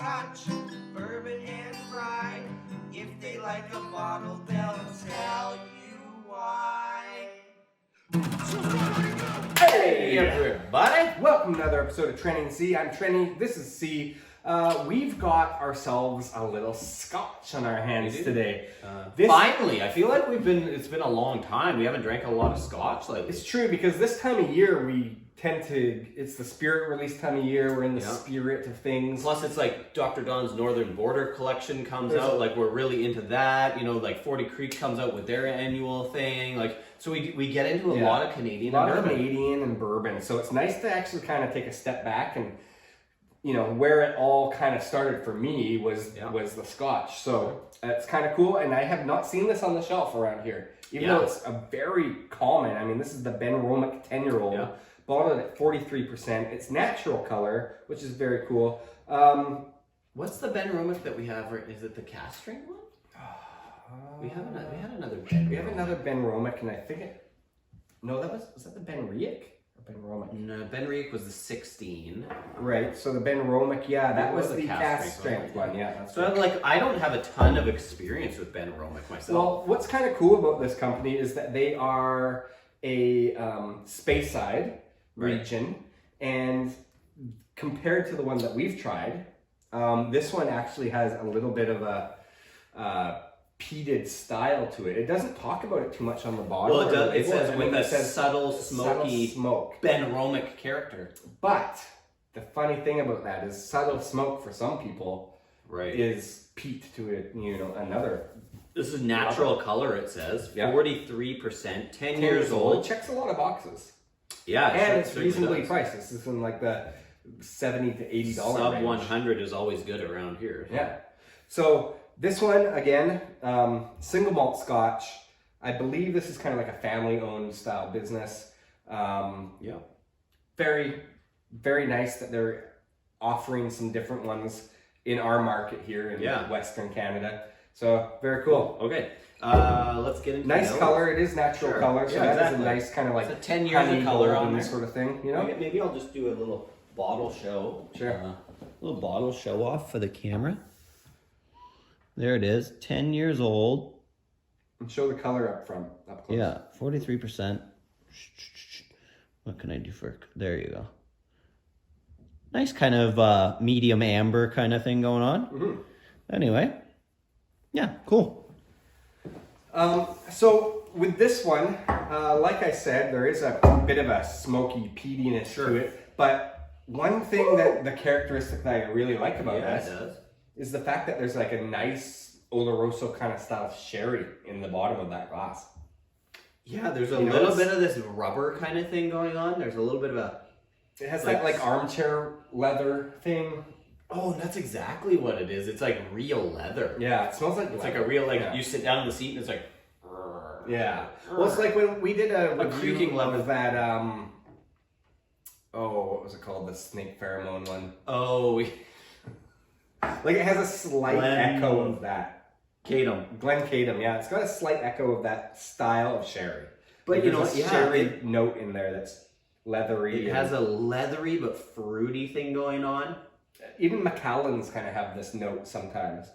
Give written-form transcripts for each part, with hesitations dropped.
Scotch, bourbon and rye. If they like a bottle, they'll tell you why. Hey everybody! Welcome to another episode of Trenny and C. I'm Trenny, this is C. We've got ourselves a little scotch on our hands today. Finally, I feel like it's been a long time. We haven't drank a lot of scotch lately. It's true, because this time of year it's the spirit release time of year. We're in the spirit of things. Plus, it's like Dr. Don's Northern Border collection comes out. Like, we're really into that. You know, like 40 Creek comes out with their annual thing. Like, so we get into a lot of Canadian and bourbon. So it's nice to actually kind of take a step back and, you know, where it all kind of started for me was the scotch. So it's kind of cool. And I have not seen this on the shelf around here, even though it's a very common. I mean, this is the Benromach 10-year-old. Yeah. Bottled at 43%. It's natural color, which is very cool. What's the Benromach that we have? Is it the cast strength one? We had another Benromach. We have another Benromach, and I think was that the Benriach or Benromach? No, Benriach was the 16. Right. So the Benromach, that was the cast strength one. Yeah. That's so right. I don't have a ton of experience with Benromach myself. Well, what's kind of cool about this company is that they are a Speyside region, and compared to the one that we've tried, this one actually has a little bit of a peated style to it. It doesn't talk about it too much on the bottle. Well, it does. It says with a subtle, smoky smoke. Benromach character. But the funny thing about that is subtle smoke for some people is peat to it. You know, another. This is natural color. It says 43%, 10 years old. It checks a lot of boxes. Yeah, and it's reasonably priced. This is in like the $70 to $80 sub range. 100 is always good around here. Yeah. So this one again, single malt Scotch. I believe this is kind of like a family-owned style business. Very, very nice that they're offering some different ones in our market here in Western Canada. So very cool. Okay. Let's get into nice color. It is natural color, so that is a nice kind of like it's a 10 years of color on this sort of thing. You know, maybe I'll just do a little bottle show. Sure. A little bottle show off for the camera. There it is, 10 years old. And show the color up close. Yeah, 43%. What can I do for? There you go. Nice kind of medium amber kind of thing going on. Mm-hmm. Anyway, yeah, cool. So with this one, like I said, there is a bit of a smoky peatiness to it. But one thing that the characteristic that I really like about this is the fact that there's like a nice Oloroso kind of style sherry in the bottom of that glass. Yeah, there's a little bit of this rubber kind of thing going on. There's a little bit of a... It has that like armchair leather thing. Oh, that's exactly what it is. It's like real leather. Yeah, it smells like it's like a real you sit down in the seat and it's like Well, it's like when we did a creaking leather of that what was it called? The snake pheromone one. Oh, like it has a slight echo of that. Glen Cadam, yeah. It's got a slight echo of that style of sherry. But you know, a sherry note in there that's leathery. It has a leathery but fruity thing going on. Even Macallans kind of have this note sometimes,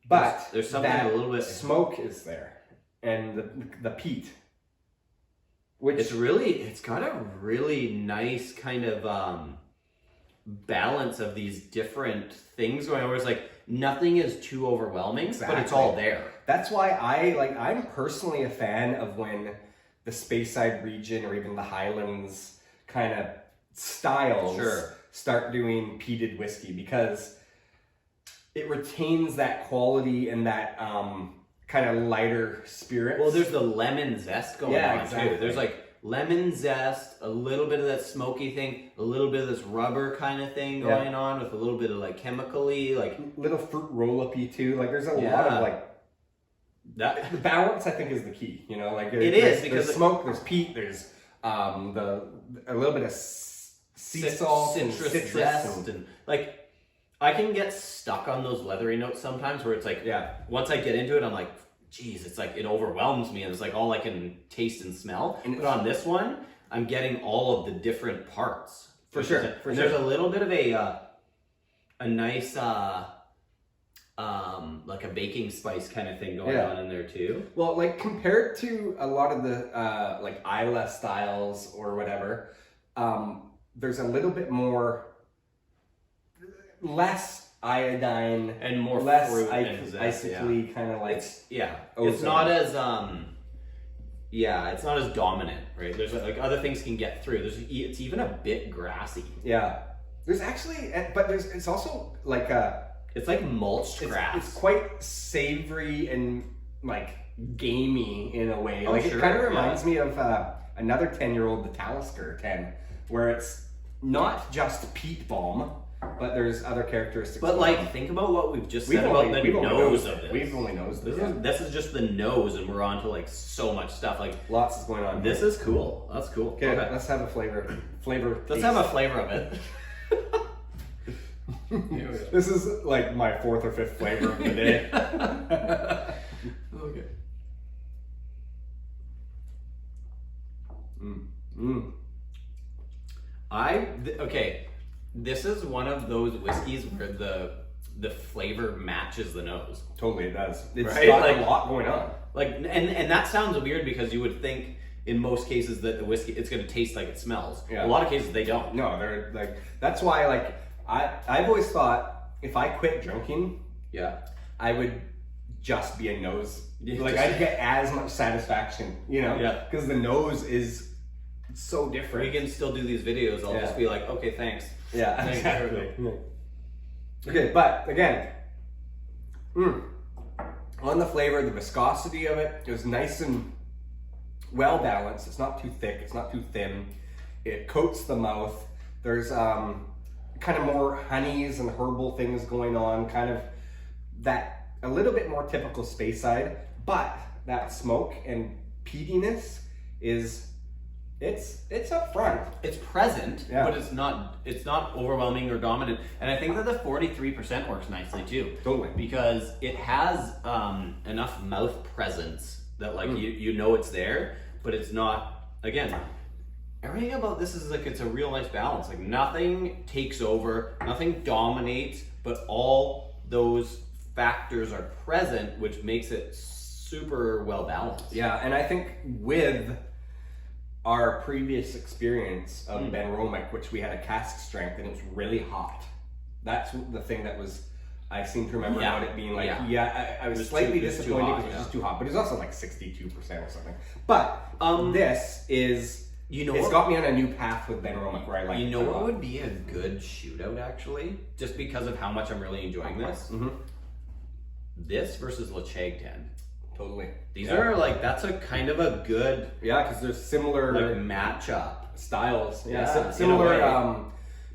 but there's something a little bit smoke is there, and the peat, which it's got a really nice kind of balance of these different things going on. Where it's like nothing is too overwhelming, but it's all there. That's why I'm personally a fan of when the Speyside region or even the Highlands kind of styles start doing peated whiskey, because it retains that quality and that kind of lighter spirit. Well, there's the lemon zest going on too. There's like lemon zest, a little bit of that smoky thing, a little bit of this rubber kind of thing going on with a little bit of like chemically, like little fruit roll-up-y too. Like there's a lot of like that. The balance I think is the key. You know, like because there's smoke, there's peat, there's a little bit of sea salt, citrus zest, and like I can get stuck on those leathery notes sometimes where it's like once I get into it I'm like, geez, it's like it overwhelms me and it's like all I can taste and smell. But on this one I'm getting all of the different parts for sure. There's a little bit of a a nice like a baking spice kind of thing going on in there too. Well, like compared to a lot of the like Isla styles or whatever, there's a little bit more, less iodine and more less fruit and zest, icically kind of like it's not as it's not as dominant, right? There's like other things can get through. It's even a bit grassy. Yeah, there's actually, but it's also like it's like mulched grass. It's quite savory and like gamey in a way. Like sure, it kind of reminds me of another 10-year-old, the Talisker 10, where it's not just peat balm, but there's other characteristics. But like, think about what we've just said about the nose of this. We've only nosed this. This is just the nose, and we're on to like so much stuff. Like lots is going on. This is cool. That's cool. Okay, let's have a flavor. Let's have a flavor of it. This is like my 4th or 5th flavor of the day. Okay. Okay. This is one of those whiskeys where the flavor matches the nose. Totally, it does. It's right? got like, a lot going on. Like, and that sounds weird because you would think in most cases that the whiskey it's going to taste like it smells. Yeah. A lot of cases they don't. No, they're like, that's why like I've always thought if I quit drinking, I would just be a nose. Like I'd get as much satisfaction, you know? Yeah. Because the nose is so different. We can still do these videos. I'll just be like, okay, thanks. Yeah, Thanks. exactly. Okay, but again, on the flavor, the viscosity of it, it was nice and well balanced. It's not too thick, it's not too thin. It coats the mouth. There's kind of more honeys and herbal things going on, kind of that a little bit more typical Space Side, but that smoke and peatiness is it's up front. It's present, but it's not overwhelming or dominant. And I think that the 43% works nicely too. Totally. Because it has enough mouth presence that like you know it's there, but it's not, again, everything about this is like it's a real nice balance. Like nothing takes over, nothing dominates, but all those factors are present, which makes it super well balanced. Yeah, and I think with our previous experience of Benromach, which we had a cask strength and it was really hot. That's the thing that was, I seem to remember about it being like, I was slightly disappointed because it was just too hot, but it was also like 62% or something. But this is, it's got me on a new path with Benromach where I like it. You know what would be a good shootout actually? Just because of how much I'm really enjoying this? This versus Lacheg 10. Totally. These are like, that's a kind of a good because there's similar like matchup styles. Similar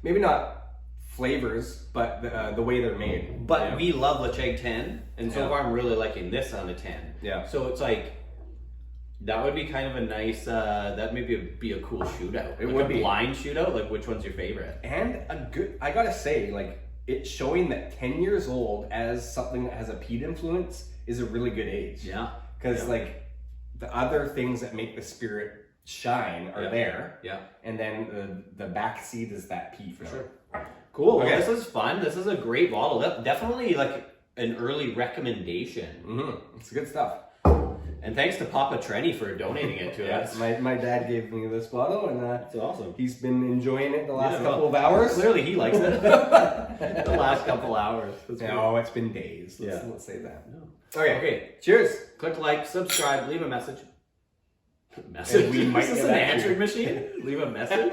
maybe not flavors, but the way they're made. But we love Lacheg 10, and so far I'm really liking this on a 10. Yeah. So it's like, that would be kind of a nice, that maybe be a cool shootout. It like would a be. blind shootout, like which one's your favorite? And I gotta say, like, it's showing that 10 years old as something that has a peat influence is a really good age. Yeah. Because like the other things that make the spirit shine are there. Yeah. And then the back seat is that peat for sure. Cool. Okay. Well, this is fun. This is a great bottle. Definitely like an early recommendation. It's good stuff. And thanks to Papa Trenny for donating it to us. My dad gave me this bottle, and it's awesome. He's been enjoying it the last couple of hours. Clearly, he likes it. The last couple hours. No, it's been days. Let's say that. No. Okay. Cheers. Click like, subscribe, leave a message. Message. We might Is this get an back to answering you. machine? Leave a message.